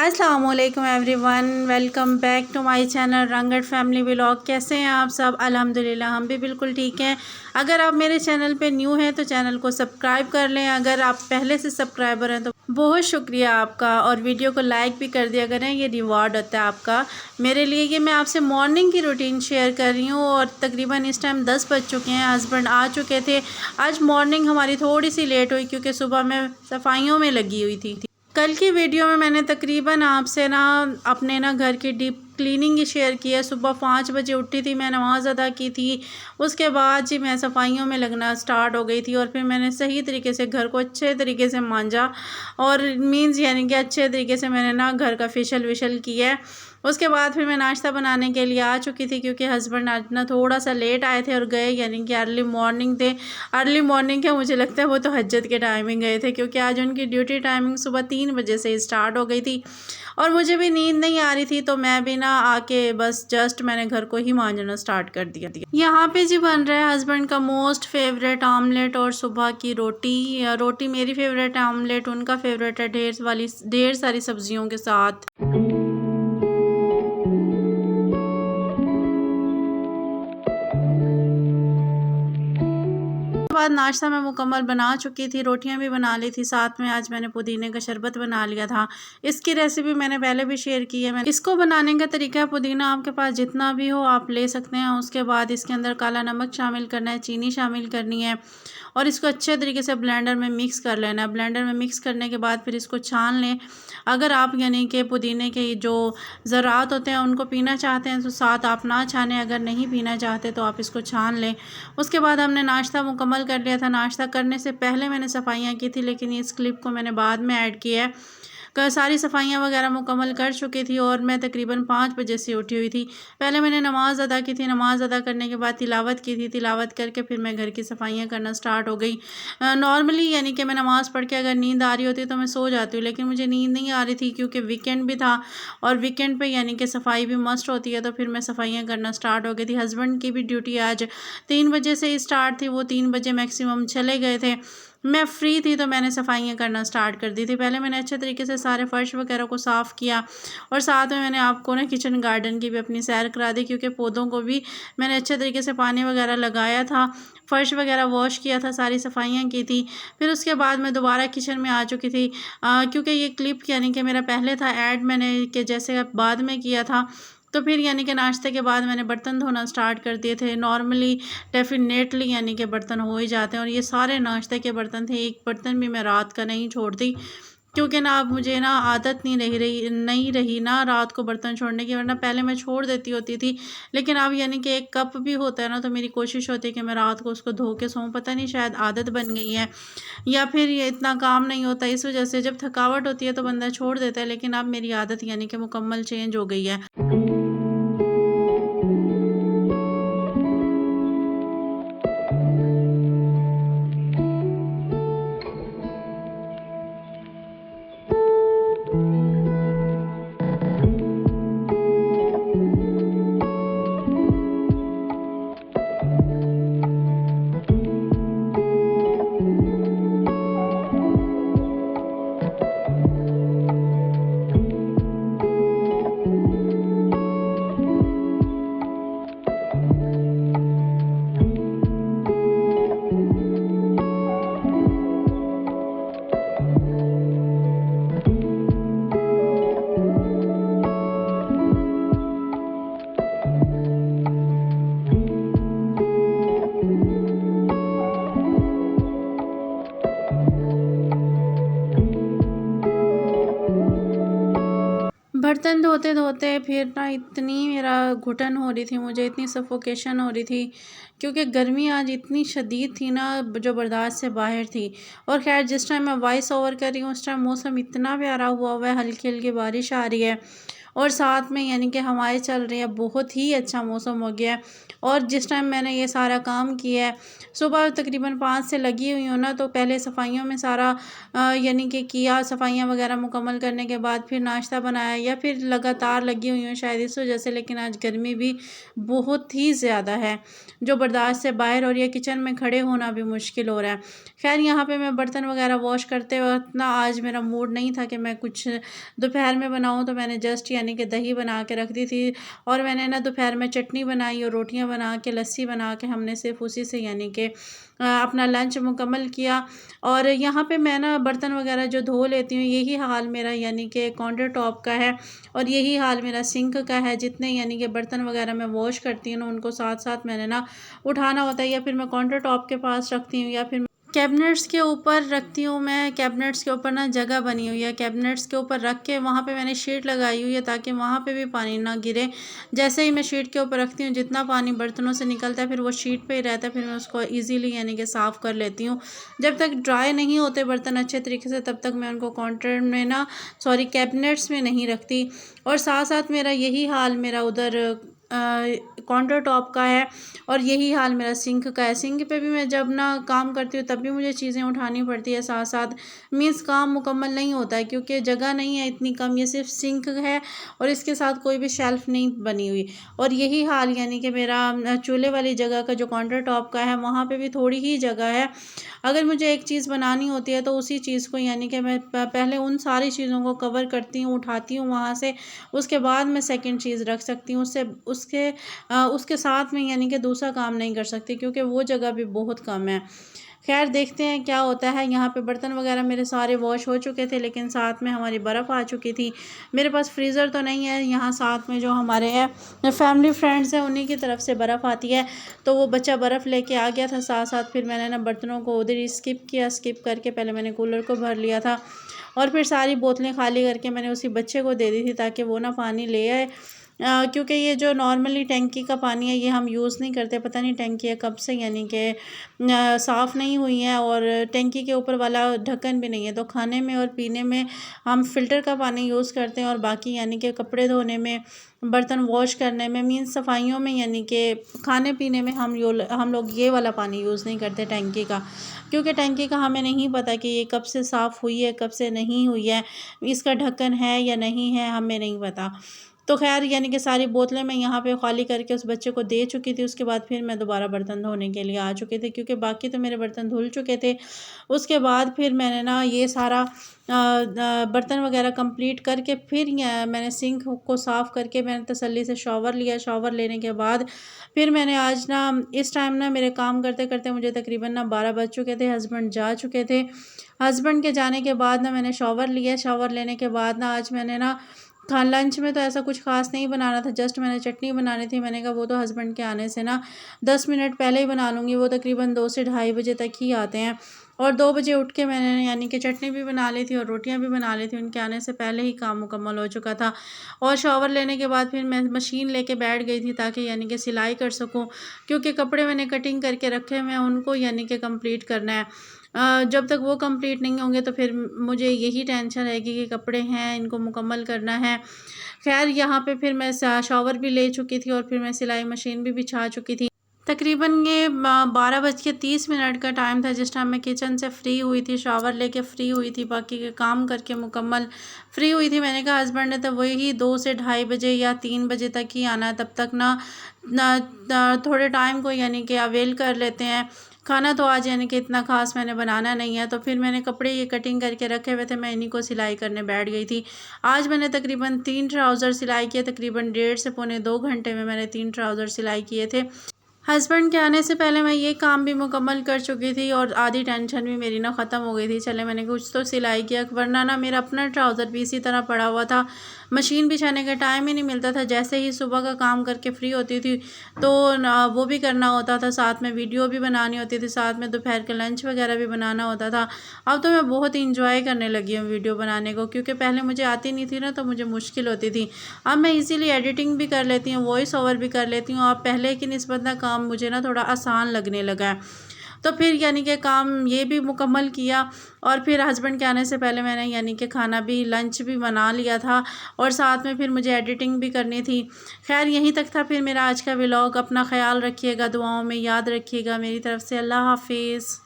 अस्सलामुअलैकुम everyone, welcome back to my channel Rangat family vlog. कैसे हैं आप सब? अल्हम्दुलिल्लाह हम भी बिल्कुल ठीक हैं। अगर आप मेरे चैनल पे न्यू हैं तो चैनल को सब्सक्राइब कर लें। अगर आप पहले से सब्सक्राइबर हैं तो बहुत शुक्रिया आपका, और वीडियो को लाइक भी कर दिया करें, ये रिवॉर्ड होता है आपका मेरे लिए। ये मैं आपसे मॉर्निंग की रूटीन शेयर कर रही हूँ और तकरीबन इस टाइम 10 बज चुके हैं। हस्बैंड आ चुके थे। आज मॉर्निंग हमारी थोड़ी सी लेट हुई क्योंकि सुबह मैं सफाइयों में लगी हुई थी। कल की वीडियो में मैंने तकरीबन आपसे अपने घर की डीप क्लीनिंग ही शेयर की है। सुबह 5 बजे उठी थी, मैं नमाज़ अदा की थी। उसके बाद जी मैं सफाइयों में लगना स्टार्ट हो गई थी और फिर मैंने सही तरीके से घर को अच्छे तरीके से मांजा और मीन्स यानी कि अच्छे तरीके से मैंने घर का फेशियल विशल किया है। उसके बाद फिर मैं नाश्ता बनाने के लिए आ चुकी थी क्योंकि हस्बैंड आज थोड़ा सा लेट आए थे और गए, यानी कि अर्ली मॉर्निंग थे। अर्ली मॉर्निंग क्या, मुझे लगता है वो तो हज्जत के टाइमिंग गए थे क्योंकि आज उनकी ड्यूटी टाइमिंग सुबह 3 बजे से स्टार्ट हो गई थी और मुझे भी नींद नहीं आ रही थी, तो मैं भी आके बस जस्ट मैंने घर को ही मांजना स्टार्ट कर दिया। यहाँ पे जी बन रहा है हस्बैंड का मोस्ट फेवरेट आमलेट और सुबह की रोटी। रोटी मेरी फेवरेट है, आमलेट उनका फेवरेट है, ढेर सारी सब्जियों के साथ। बाद नाश्ता मैं मुकम्मल बना चुकी थी, रोटियां भी बना ली थी, साथ में आज मैंने पुदीने का शरबत बना लिया था। इसकी रेसिपी मैंने पहले भी शेयर की है। मैं इसको बनाने का तरीका है, पुदीना आपके पास जितना भी हो आप ले सकते हैं। उसके बाद इसके अंदर काला नमक शामिल करना है, चीनी शामिल करनी है और इसको अच्छे तरीके से ब्लेंडर में मिक्स कर लेना है। ब्लेंडर में मिक्स करने के बाद फिर इसको छान लें। अगर आप यानी कि पुदीने के जो ज़रात होते हैं उनको पीना चाहते हैं तो साथ आप ना छानें, अगर नहीं पीना चाहते तो आप इसको छान लें। उसके बाद हमने नाश्ता मुकम्मल कर लिया था। नाश्ता करने से पहले मैंने सफाइयाँ की थी, लेकिन इस क्लिप को मैंने बाद में ऐड किया है। सारी सफाइयाँ वगैरह मुकम्मल कर चुकी थी और मैं तकरीबन 5 बजे से उठी हुई थी। पहले मैंने नमाज़ अदा की थी, नमाज़ अदा करने के बाद तिलावत की थी, तिलावत करके फिर मैं घर की सफाइयाँ करना स्टार्ट हो गई। नॉर्मली यानी कि मैं नमाज़ पढ़ के अगर नींद आ रही होती तो मैं सो जाती हूँ, लेकिन मुझे नींद नहीं आ रही थी क्योंकि वीकेंड भी था और वीकेंड पे यानी कि सफाई भी मस्ट होती है, तो फिर मैं सफाइयाँ करना स्टार्ट हो गई थी। हस्बैंड की भी ड्यूटी आज 3 बजे से स्टार्ट थी, वो 3 बजे मैक्सिमम चले गए थे। मैं फ्री थी तो मैंने सफाइयाँ करना स्टार्ट कर दी थी। पहले मैंने अच्छे तरीके से सारे फ़र्श वगैरह को साफ़ किया और साथ में मैंने आपको किचन गार्डन की भी अपनी सैर करा दी क्योंकि पौधों को भी मैंने अच्छे तरीके से पानी वगैरह लगाया था, फ़र्श वगैरह वॉश किया था, सारी सफाइयाँ की थी। फिर उसके बाद मैं दोबारा किचन में आ चुकी थी क्योंकि ये क्लिप यानी कि मेरा पहले था ऐड, मैंने कि जैसे बाद में किया था, तो फिर यानी कि नाश्ते के बाद मैंने बर्तन धोना स्टार्ट कर दिए थे। नॉर्मली डेफिनेटली यानी कि बर्तन हो ही जाते हैं और ये सारे नाश्ते के बर्तन थे। एक बर्तन भी मैं रात का नहीं छोड़ती क्योंकि अब मुझे आदत नहीं रही रात को बर्तन छोड़ने की, वरना पहले मैं छोड़ देती होती थी, लेकिन अब यानी कि एक कप भी होता है तो मेरी कोशिश होती है कि मैं रात को उसको धो के सोऊं। पता नहीं शायद आदत बन गई है या फिर ये इतना काम नहीं होता, इस वजह से जब थकावट होती है तो बंदा छोड़ देता है, लेकिन अब मेरी आदत यानी कि मुकम्मल चेंज हो गई है। बर्तन धोते धोते फिर इतनी मेरा घुटन हो रही थी, मुझे इतनी सफोकेशन हो रही थी क्योंकि गर्मी आज इतनी शदीद थी जो बर्दाश्त से बाहर थी। और खैर जिस टाइम मैं वॉइस ओवर कर रही हूँ उस टाइम मौसम इतना प्यारा हुआ है, हल्की हल्की बारिश आ रही है और साथ में यानी कि हवाएं चल रही है, बहुत ही अच्छा मौसम हो गया है। और जिस टाइम मैंने ये सारा काम किया है, सुबह तकरीबन 5 से लगी हुई हूँ ना, तो पहले सफाइयों में सारा यानी कि किया, सफाइयाँ वगैरह मुकम्मल करने के बाद फिर नाश्ता बनाया, या फिर लगातार लगी हुई हूँ शायद इस वजह से। लेकिन आज गर्मी भी बहुत ही ज़्यादा है जो बर्दाश्त से बाहर, और ये किचन में खड़े होना भी मुश्किल हो रहा है। खैर यहाँ पे मैं बर्तन वगैरह वॉश करते वक्त ना, आज मेरा मूड नहीं था कि मैं कुछ दोपहर में बनाऊँ, तो मैंने जस्ट यानी कि दही बना के रख दी थी, और मैंने ना दोपहर में चटनी बनाई और रोटियां बना के, लस्सी बना के, हमने सिर्फ उसी से यानी कि अपना लंच मुकम्मल किया। और यहाँ पे मैं ना बर्तन वगैरह जो धो लेती हूँ, यही हाल मेरा यानी कि काउंटर टॉप का है, और यही हाल मेरा सिंक का है। जितने यानी कि बर्तन वगैरह मैं वॉश करती हूँ ना, उनको साथ साथ मैंने ना उठाना होता है, या फिर मैं काउंटर टॉप के पास रखती हूँ, या फिर कैबिनेट्स के ऊपर रखती हूँ। मैं कैबिनेट्स के ऊपर ना जगह बनी हुई है, कैबिनेट्स के ऊपर रख के वहाँ पे मैंने शीट लगाई हुई है ताकि वहाँ पे भी पानी ना गिरे। जैसे ही मैं शीट के ऊपर रखती हूँ, जितना पानी बर्तनों से निकलता है फिर वो शीट पे ही रहता है, फिर मैं उसको इजीली यानी कि साफ़ कर लेती हूँ। जब तक ड्राई नहीं होते बर्तन अच्छे तरीके से, तब तक मैं उनको काउंटर में ना, सॉरी, कैबिनेट्स में नहीं रखती। और साथ साथ मेरा यही हाल मेरा उधर काउंटर टॉप का है, और यही हाल मेरा सिंक का है। सिंक पे भी मैं जब ना काम करती हूँ तब भी मुझे चीज़ें उठानी पड़ती है साथ साथ, मीन्स काम मुकम्मल नहीं होता है क्योंकि जगह नहीं है इतनी कम। ये सिर्फ सिंक है और इसके साथ कोई भी शेल्फ नहीं बनी हुई। और यही हाल यानी कि मेरा चूल्हे वाली जगह का जो काउंटर टॉप का है, वहाँ पे भी थोड़ी ही जगह है। अगर मुझे एक चीज़ बनानी होती है तो उसी चीज़ को यानी कि मैं पहले उन सारी चीज़ों को कवर करती हूँ, उठाती हूँ वहाँ से, उसके बाद मैं सेकंड चीज़ रख सकती हूँ। उसके साथ में यानी कि दूसरा काम नहीं कर सकती क्योंकि वो जगह भी बहुत कम है। खैर देखते हैं क्या होता है। यहाँ पे बर्तन वगैरह मेरे सारे वॉश हो चुके थे, लेकिन साथ में हमारी बर्फ़ आ चुकी थी। मेरे पास फ्रीज़र तो नहीं है, यहाँ साथ में जो हमारे हैं फैमिली फ्रेंड्स हैं उन्हीं की तरफ से बर्फ़ आती है, तो वो बच्चा बर्फ़ लेके आ गया था साथ साथ। फिर मैंने ना बर्तनों को उधर ही स्किप किया, स्किप करके पहले मैंने कूलर को भर लिया था, और फिर सारी बोतलें खाली करके मैंने उसी बच्चे को दे दी थी ताकि वो ना पानी ले आए। क्योंकि ये जो नॉर्मली टंकी का पानी है ये हम यूज़ नहीं करते, पता नहीं टंकी है कब से यानी कि साफ़ नहीं हुई है, और टंकी के ऊपर वाला ढक्कन भी नहीं है, तो खाने में और पीने में हम फ़िल्टर का पानी यूज़ करते हैं, और बाकी यानी कि कपड़े धोने में, बर्तन वॉश करने में, मीन्स सफाइयों में, यानी कि खाने पीने में हम लोग ये वाला पानी यूज़ नहीं करते टंकी का, क्योंकि टंकी का हमें नहीं पता कि ये कब से साफ़ हुई है, कब से नहीं हुई है, इसका ढक्कन है या नहीं है, हमें नहीं पता। तो खैर यानी कि सारी बोतलें मैं यहाँ पे खाली करके उस बच्चे को दे चुकी थी। उसके बाद फिर मैं दोबारा बर्तन धोने के लिए आ चुकी थी, क्योंकि बाकी तो मेरे बर्तन धुल चुके थे। उसके बाद फिर मैंने ना ये सारा बर्तन वगैरह कंप्लीट करके फिर मैंने सिंक को साफ़ करके मैंने तसल्ली से शॉवर लिया। शॉवर लेने के बाद फिर मैंने आज ना इस टाइम ना मेरे काम करते करते मुझे तकरीबन ना 12 बज चुके थे, हस्बैंड जा चुके थे। हस्बैंड के जाने के बाद ना मैंने शॉवर लिया। शॉवर लेने के बाद ना आज मैंने ना लंच में तो ऐसा कुछ ख़ास नहीं बनाना था, जस्ट मैंने चटनी बनानी थी। मैंने कहा वो तो हस्बैंड के आने से ना 10 मिनट पहले ही बना लूँगी, वो तकरीबन 2 से ढाई बजे तक ही आते हैं। और 2 बजे उठ के मैंने यानी कि चटनी भी बना ली थी और रोटियां भी बना ली थी, उनके आने से पहले ही काम मुकम्मल हो चुका था। और शॉवर लेने के बाद फिर मैं मशीन लेके बैठ गई थी ताकि यानी कि सिलाई कर सकूं, क्योंकि कपड़े मैंने कटिंग करके रखे हुए हैं, उनको यानी कि कंप्लीट करना है। जब तक वो कंप्लीट नहीं होंगे तो फिर मुझे यही टेंशन रहेगी कि कपड़े हैं, इनको मुकम्मल करना है। खैर यहाँ पे फिर मैं शॉवर भी ले चुकी थी और फिर मैं सिलाई मशीन भी बिछा चुकी थी। तकरीबन ये 12:30 का टाइम था जिस टाइम मैं किचन से फ्री हुई थी, शॉवर लेके फ्री हुई थी, बाकी के काम करके मुकम्मल फ्री हुई थी। मैंने कहा हस्बैंड ने तो वही 2 से ढाई बजे या 3 बजे तक ही आना है, तब तक ना थोड़े टाइम को यानी कि अवेल कर लेते हैं। खाना तो आज यानी कि इतना ख़ास मैंने बनाना नहीं है, तो फिर मैंने कपड़े ये कटिंग करके रखे हुए थे, मैं इन्हीं को सिलाई करने बैठ गई थी। आज मैंने तकरीबन 3 ट्राउज़र सिलाई किए, तकरीबन 1.5 से पौने 2 घंटे में मैंने 3 ट्राउज़र सिलाई किए थे। हस्बैंड के आने से पहले मैं ये काम भी मुकम्मल कर चुकी थी और आधी टेंशन भी मेरी ना ख़त्म हो गई थी। चले मैंने कुछ तो सिलाई किया, वरना ना मेरा अपना ट्राउज़र भी इसी तरह पड़ा हुआ था। मशीन बिछाने का टाइम ही नहीं मिलता था। जैसे ही सुबह का काम करके फ्री होती थी तो वो भी करना होता था, साथ में वीडियो भी बनानी होती थी, साथ में दोपहर का लंच वगैरह भी बनाना होता था। अब तो मैं बहुत इंजॉय करने लगी हूँ वीडियो बनाने को, क्योंकि पहले मुझे आती नहीं थी ना, तो मुझे मुश्किल होती थी। अब मैं इजीली एडिटिंग भी कर लेती हूँ, वॉइस ओवर भी कर लेती हूँ। अब पहले की निस्बत ना काम मुझे ना थोड़ा आसान लगने लगा है। तो फिर यानी कि काम ये भी मुकम्मल किया और फिर हस्बैंड के आने से पहले मैंने यानी कि खाना भी लंच भी बना लिया था और साथ में फिर मुझे एडिटिंग भी करनी थी। खैर यहीं तक था फिर मेरा आज का व्लॉग। अपना ख्याल रखिएगा, दुआओं में याद रखिएगा। मेरी तरफ से अल्लाह हाफिज़।